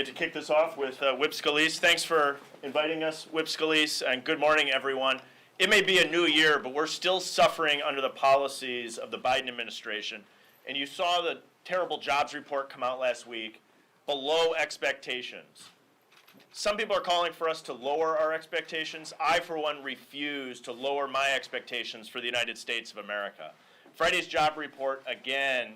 get to kick this off with Whip Scalise. Thanks for inviting us, Whip Scalise, and good morning, everyone. It may be a new year, but we're still suffering under the policies of the Biden administration. And you saw the terrible jobs report come out last week, below expectations. Some people are calling for us to lower our expectations. I, for one, refuse to lower my expectations for the United States of America. Friday's job report, again,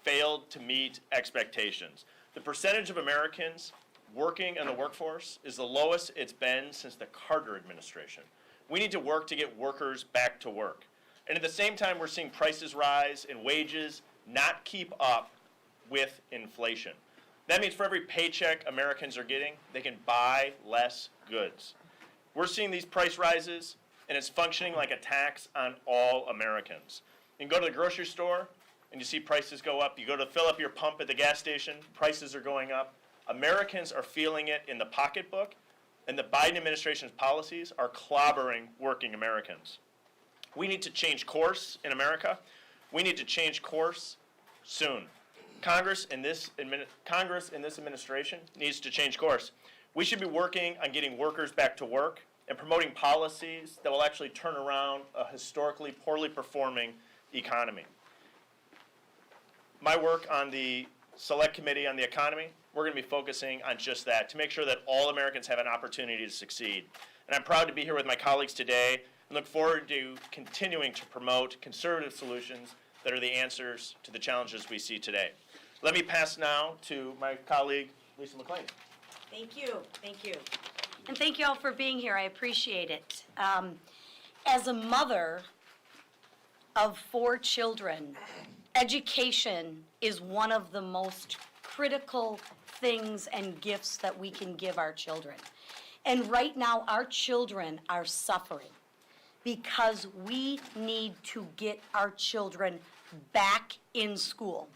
failed to meet expectations. The percentage of Americans working in the workforce is the lowest it's been since the Carter administration. We need to work to get workers back to work. And at the same time, we're seeing prices rise and wages not keep up with inflation. That means for every paycheck Americans are getting, they can buy less goods. We're seeing these price rises, and it's functioning like a tax on all Americans. You can go to the grocery store, and you see prices go up. You go to fill up your pump at the gas station, prices are going up. Americans are feeling it in the pocketbook, and the Biden administration's policies are clobbering working Americans. We need to change course in America. We need to change course soon. Congress in this administration needs to change course. We should be working on getting workers back to work and promoting policies that will actually turn around a historically poorly performing economy. My work on the Select Committee on the Economy, we're going to be focusing on just that, to make sure that all Americans have an opportunity to succeed. And I'm proud to be here with my colleagues today and look forward to continuing to promote conservative solutions that are the answers to the challenges we see today. Let me pass now to my colleague, Lisa McClain. Thank you. Thank you. And thank you all for being here. I appreciate it. As a mother of 4 children, education is one of the most critical things and gifts that we can give our children. And right now, our children are suffering because we need to get our children back in school.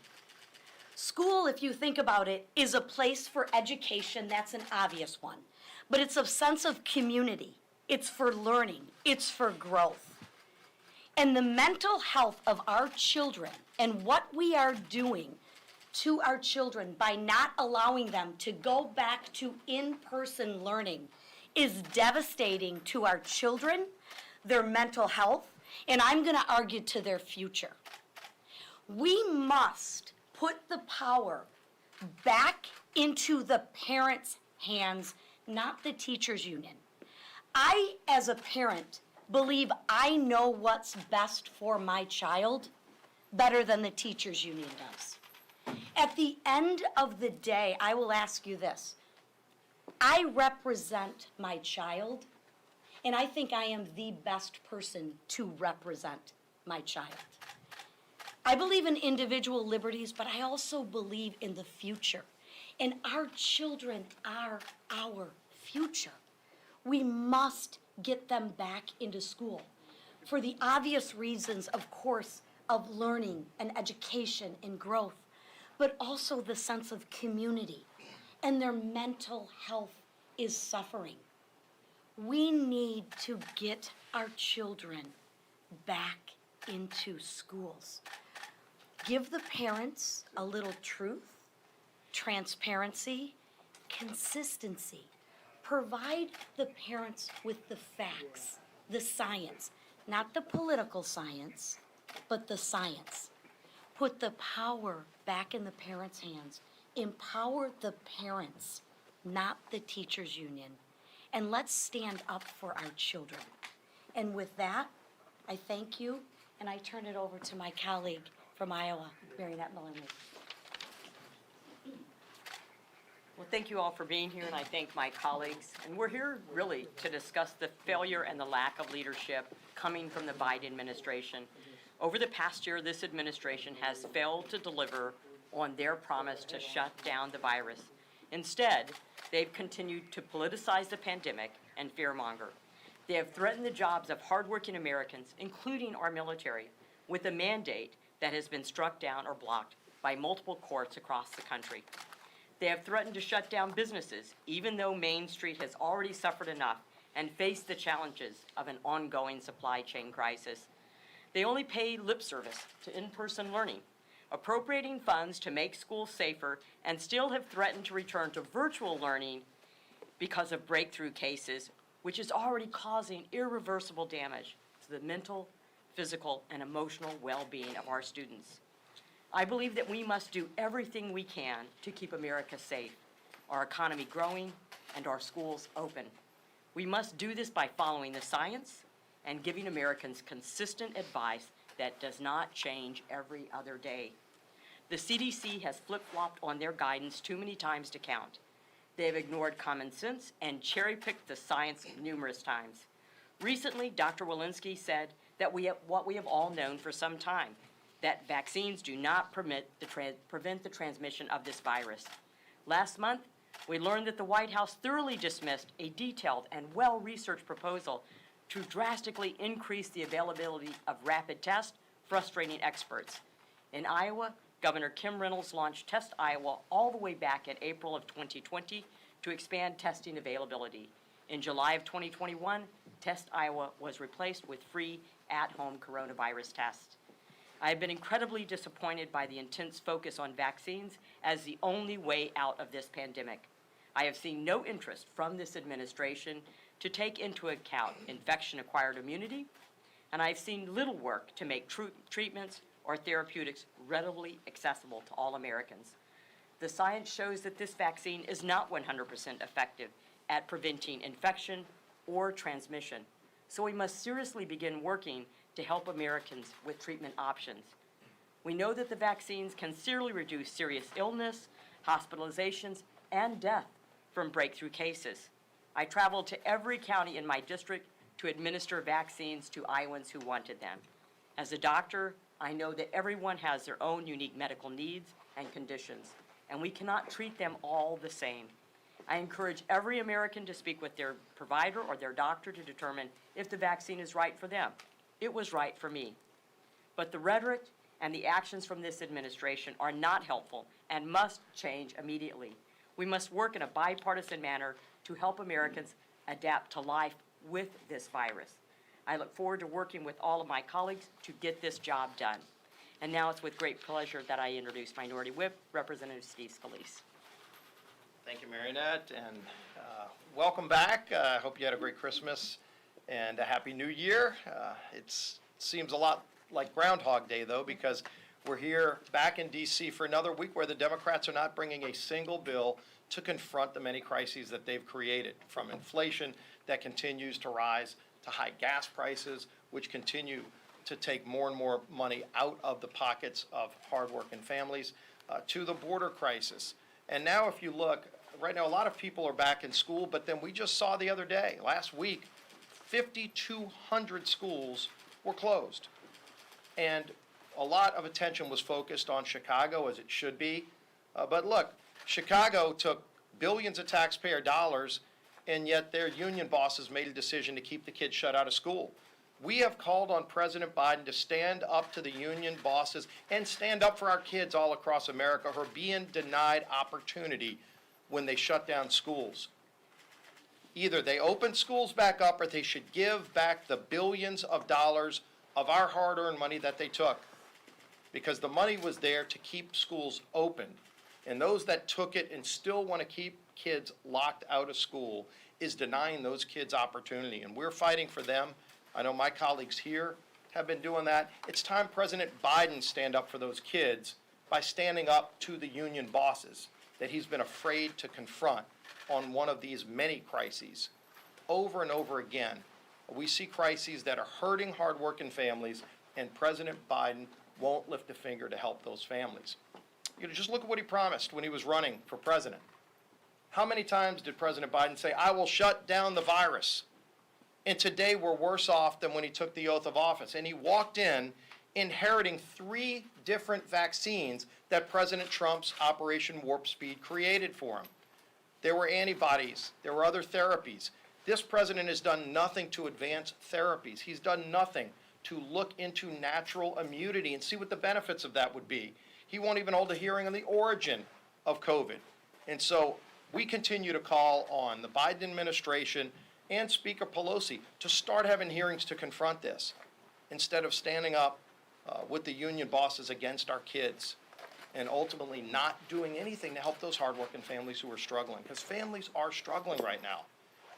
School, if you think about it, is a place for education. That's an obvious one. But it's a sense of community. It's for learning. It's for growth. And the mental health of our children and what we are doing to our children by not allowing them to go back to in-person learning is devastating to our children, their mental health, and I'm going to argue to their future. We must put the power back into the parents' hands, not the teachers' union. I, as a parent, believe I know what's best for my child better than the teachers' union does. At the end of the day, I will ask you this. I represent my child, and I think I am the best person to represent my child. I believe in individual liberties, but I also believe in the future. And our children are our future. We must get them back into school for the obvious reasons, of course, of learning and education and growth, but also the sense of community. And their mental health is suffering. We need to get our children back into schools. Give the parents a little truth, transparency, consistency. Provide the parents with the facts, the science, not the political science, but the science. Put the power back in the parents' hands. Empower the parents, not the teachers' union. And let's stand up for our children. And with that, I thank you, and I turn it over to my colleague from Iowa, Mariannette Miller-Meeks. Well, thank you all for being here, and I thank my colleagues. And we're here really to discuss the failure and the lack of leadership coming from the Biden administration. Over the past year, this administration has failed to deliver on their promise to shut down the virus. Instead, they've continued to politicize the pandemic and fearmonger. They have threatened the jobs of hardworking Americans, including our military, with a mandate that has been struck down or blocked by multiple courts across the country. They have threatened to shut down businesses, even though Main Street has already suffered enough and faced the challenges of an ongoing supply chain crisis. They only pay lip service to in-person learning, appropriating funds to make schools safer, and still have threatened to return to virtual learning because of breakthrough cases, which is already causing irreversible damage to the mental, physical, and emotional well-being of our students. I believe that we must do everything we can to keep America safe, our economy growing, and our schools open. We must do this by following the science and giving Americans consistent advice that does not change every other day. The CDC has flip-flopped on their guidance too many times to count. They have ignored common sense and cherry-picked the science numerous times. Recently, Dr. Walensky said that what we have all known for some time, that vaccines do not prevent the transmission of this virus. Last month, we learned that the White House thoroughly dismissed a detailed and well-researched proposal to drastically increase the availability of rapid tests, frustrating experts. In Iowa, Governor Kim Reynolds launched Test Iowa all the way back in April of 2020 to expand testing availability. In July of 2021, Test Iowa was replaced with free at-home coronavirus tests. I have been incredibly disappointed by the intense focus on vaccines as the only way out of this pandemic. I have seen no interest from this administration to take into account infection-acquired immunity, and I've seen little work to make treatments or therapeutics readily accessible to all Americans. The science shows that this vaccine is not 100% effective at preventing infection or transmission, so we must seriously begin working to help Americans with treatment options. We know that the vaccines can seriously reduce serious illness, hospitalizations, and death from breakthrough cases. I traveled to every county in my district to administer vaccines to Iowans who wanted them. As a doctor, I know that everyone has their own unique medical needs and conditions, and we cannot treat them all the same. I encourage every American to speak with their provider or their doctor to determine if the vaccine is right for them. It was right for me. But the rhetoric and the actions from this administration are not helpful and must change immediately. We must work in a bipartisan manner to help Americans adapt to life with this virus. I look forward to working with all of my colleagues to get this job done. And now it's with great pleasure that I introduce Minority Whip, Representative Steve Scalise. Thank you, Mariannette, and welcome back. I hope you had a great Christmas and a Happy New Year. It seems a lot like Groundhog Day, though, because we're here back in D.C. for another week where the Democrats are not bringing a single bill to confront the many crises that they've created, from inflation that continues to rise to high gas prices, which continue to take more and more money out of the pockets of hardworking families, to the border crisis. And now if you look, right now a lot of people are back in school, but then we just saw the other day, last week, 5,200 schools were closed. And a lot of attention was focused on Chicago, as it should be. But look, Chicago took billions of taxpayer dollars, and yet their union bosses made a decision to keep the kids shut out of school. We have called on President Biden to stand up to the union bosses and stand up for our kids all across America who are being denied opportunity when they shut down schools. Either they open schools back up or they should give back the billions of dollars of our hard-earned money that they took, because the money was there to keep schools open. And those that took it and still want to keep kids locked out of school is denying those kids opportunity. And we're fighting for them. I know my colleagues here have been doing that. It's time President Biden stand up for those kids by standing up to the union bosses that he's been afraid to confront on one of these many crises. Over and over again, we see crises that are hurting hardworking families, and President Biden won't lift a finger to help those families. You know, just look at what he promised when he was running for president. How many times did President Biden say, "I will shut down the virus"? And today we're worse off than when he took the oath of office. And he walked in inheriting 3 different vaccines that President Trump's Operation Warp Speed created for him. There were antibodies. There were other therapies. This president has done nothing to advance therapies. He's done nothing to look into natural immunity and see what the benefits of that would be. He won't even hold a hearing on the origin of COVID. And so we continue to call on the Biden administration and Speaker Pelosi to start having hearings to confront this, instead of standing up with the union bosses against our kids, and ultimately not doing anything to help those hardworking families who are struggling, because families are struggling right now.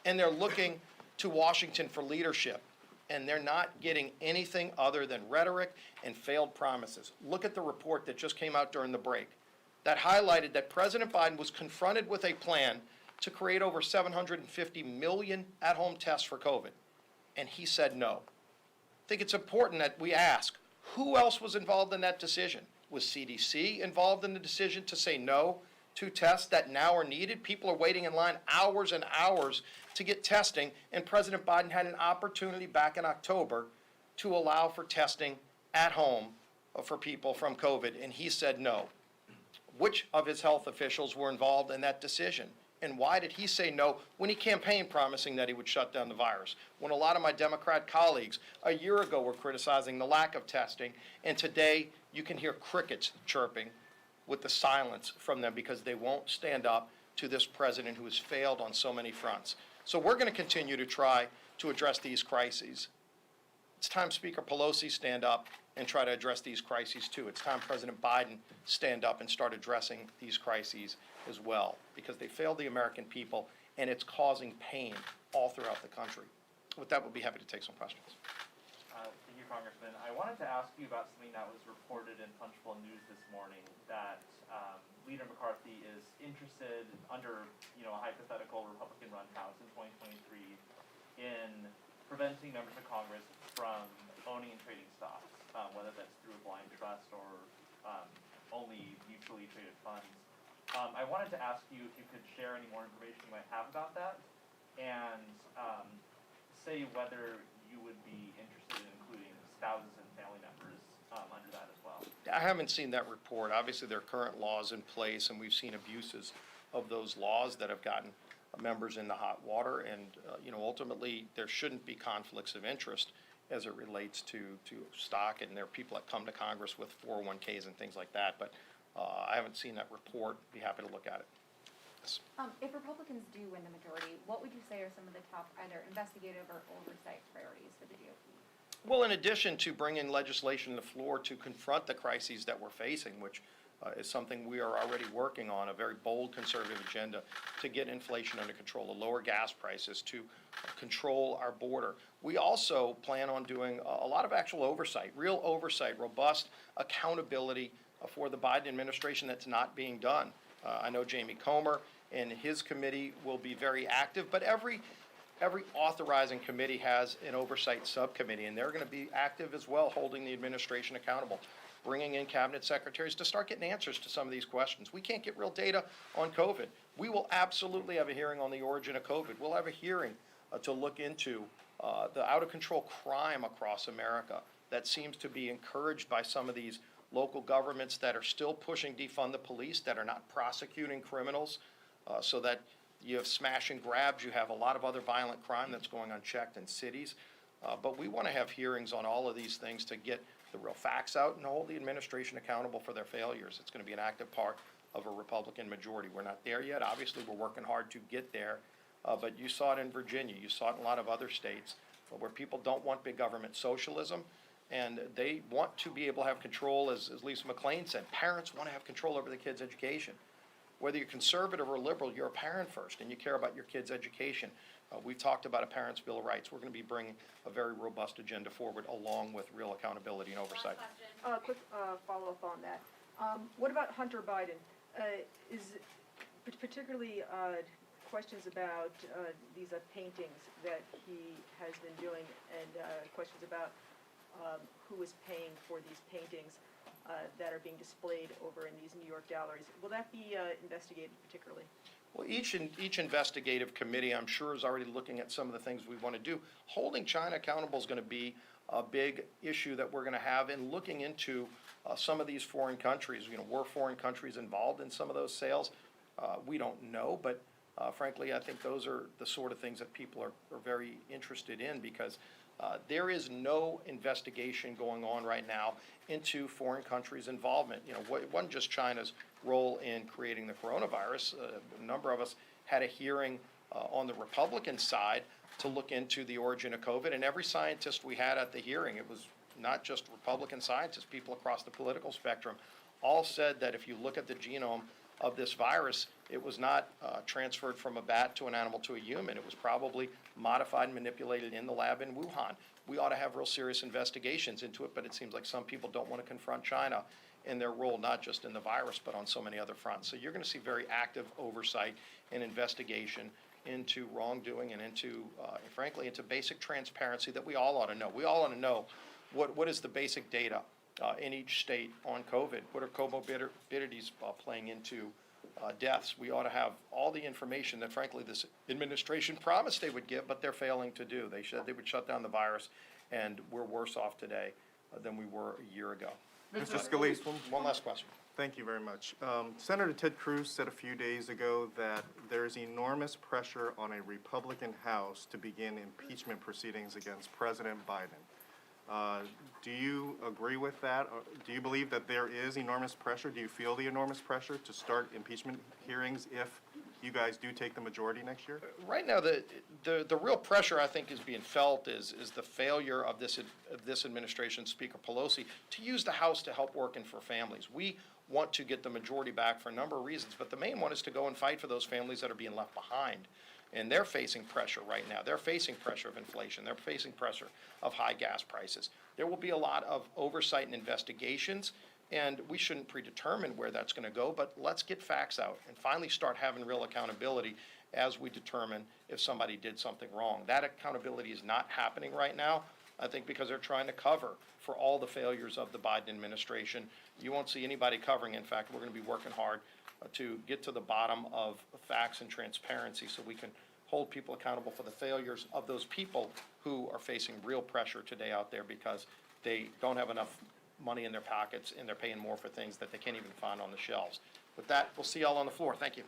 And they're looking to Washington for leadership, and they're not getting anything other than rhetoric and failed promises. Look at the report that just came out during the break that highlighted that President Biden was confronted with a plan to create over 750 million at-home tests for COVID, and he said no. I think it's important that we ask, who else was involved in that decision? Was CDC involved in the decision to say no to tests that now are needed? People are waiting in line hours and hours to get testing, and President Biden had an opportunity back in October to allow for testing at home for people from COVID, and he said no. Which of his health officials were involved in that decision? And why did he say no when he campaigned promising that he would shut down the virus? When a lot of my Democrat colleagues a year ago were criticizing the lack of testing, and today you can hear crickets chirping with the silence from them because they won't stand up to this president who has failed on so many fronts. So we're going to continue to try to address these crises. It's time Speaker Pelosi stand up and try to address these crises too. It's time President Biden stand up and start addressing these crises as well, because they failed the American people, and it's causing pain all throughout the country. With that, we'll be happy to take some questions. Thank you, Congressman. I wanted to ask you about something that was reported in Punchbowl News this morning, that Leader McCarthy is interested, under a hypothetical Republican-run House in 2023, in preventing members of Congress from owning and trading stocks, whether that's through a blind trust or only mutually traded funds. I wanted to ask you if you could share any more information you might have about that, and say whether you would be interested in including spouses and family members under that as well. I haven't seen that report. Obviously, there are current laws in place, and we've seen abuses of those laws that have gotten members in the hot water, and ultimately, there shouldn't be conflicts of interest as it relates to stock, and there are people that come to Congress with 401ks and things like that, but I haven't seen that report. Be happy to look at it. Yes. If Republicans do win the majority, what would you say are some of the top either investigative or oversight priorities for the GOP? Well, in addition to bringing legislation to the floor to confront the crises that we're facing, which is something we are already working on, a very bold conservative agenda to get inflation under control, to lower gas prices, to control our border. We also plan on doing a lot of actual oversight, real oversight, robust accountability for the Biden administration that's not being done. I know Jamie Comer and his committee will be very active, but every authorizing committee has an oversight subcommittee, and they're going to be active as well, holding the administration accountable, bringing in cabinet secretaries to start getting answers to some of these questions. We can't get real data on COVID. We will absolutely have a hearing on the origin of COVID. We'll have a hearing to look into the out-of-control crime across America that seems to be encouraged by some of these local governments that are still pushing defund the police, that are not prosecuting criminals, so that you have smash and grabs, you have a lot of other violent crime that's going unchecked in cities. But we want to have hearings on all of these things to get the real facts out and hold the administration accountable for their failures. It's going to be an active part of a Republican majority. We're not there yet. Obviously, we're working hard to get there. But you saw it in Virginia. You saw it in a lot of other states where people don't want big government socialism, and they want to be able to have control, as Lisa McClain said. Parents want to have control over the kids' education. Whether you're conservative or liberal, you're a parent first, and you care about your kids' education. We've talked about a Parents' Bill of Rights. We're going to be bringing a very robust agenda forward, along with real accountability and oversight. Quick follow-up on that. What about Hunter Biden? Is particularly questions about these paintings that he has been doing, and questions about who is paying for these paintings that are being displayed over in these New York galleries. Will that be investigated particularly? Well, each investigative committee, I'm sure, is already looking at some of the things we want to do. Holding China accountable is going to be a big issue that we're going to have, and looking into some of these foreign countries. Were foreign countries involved in some of those sales? We don't know, but frankly, I think those are the sort of things that people are very interested in, because there is no investigation going on right now into foreign countries' involvement. It wasn't just China's role in creating the coronavirus. A number of us had a hearing on the Republican side to look into the origin of COVID, and every scientist we had at the hearing, it was not just Republican scientists, people across the political spectrum, all said that if you look at the genome of this virus, it was not transferred from a bat to an animal to a human. It was probably modified and manipulated in the lab in Wuhan. We ought to have real serious investigations into it, but it seems like some people don't want to confront China in their role, not just in the virus, but on so many other fronts. So you're going to see very active oversight and investigation into wrongdoing and into, frankly, into basic transparency that we all ought to know. We all ought to know what is the basic data in each state on COVID. What are comorbidities playing into deaths? We ought to have all the information that, frankly, this administration promised they would give, but they're failing to do. They said they would shut down the virus, and we're worse off today than we were a year ago. Mr. Scalise, One last question. thank you very much. Senator Ted Cruz said a few days ago that there is enormous pressure on a Republican House to begin impeachment proceedings against President Biden. Do you agree with that? Or do you believe that there is enormous pressure? Do you feel the enormous pressure to start impeachment hearings if you guys do take the majority next year? Right now, the real pressure I think is being felt is the failure of this administration, Speaker Pelosi, to use the House to help working for families. We want to get the majority back for a number of reasons, but the main one is to go and fight for those families that are being left behind. And they're facing pressure right now. They're facing pressure of inflation. They're facing pressure of high gas prices. There will be a lot of oversight and investigations, and we shouldn't predetermine where that's going to go, but let's get facts out and finally start having real accountability as we determine if somebody did something wrong. That accountability is not happening right now, I think, because they're trying to cover for all the failures of the Biden administration. You won't see anybody covering. In fact, we're going to be working hard to get to the bottom of facts and transparency so we can hold people accountable for the failures of those people who are facing real pressure today out there because they don't have enough money in their pockets and they're paying more for things that they can't even find on the shelves. With that, we'll see y'all on the floor. Thank you.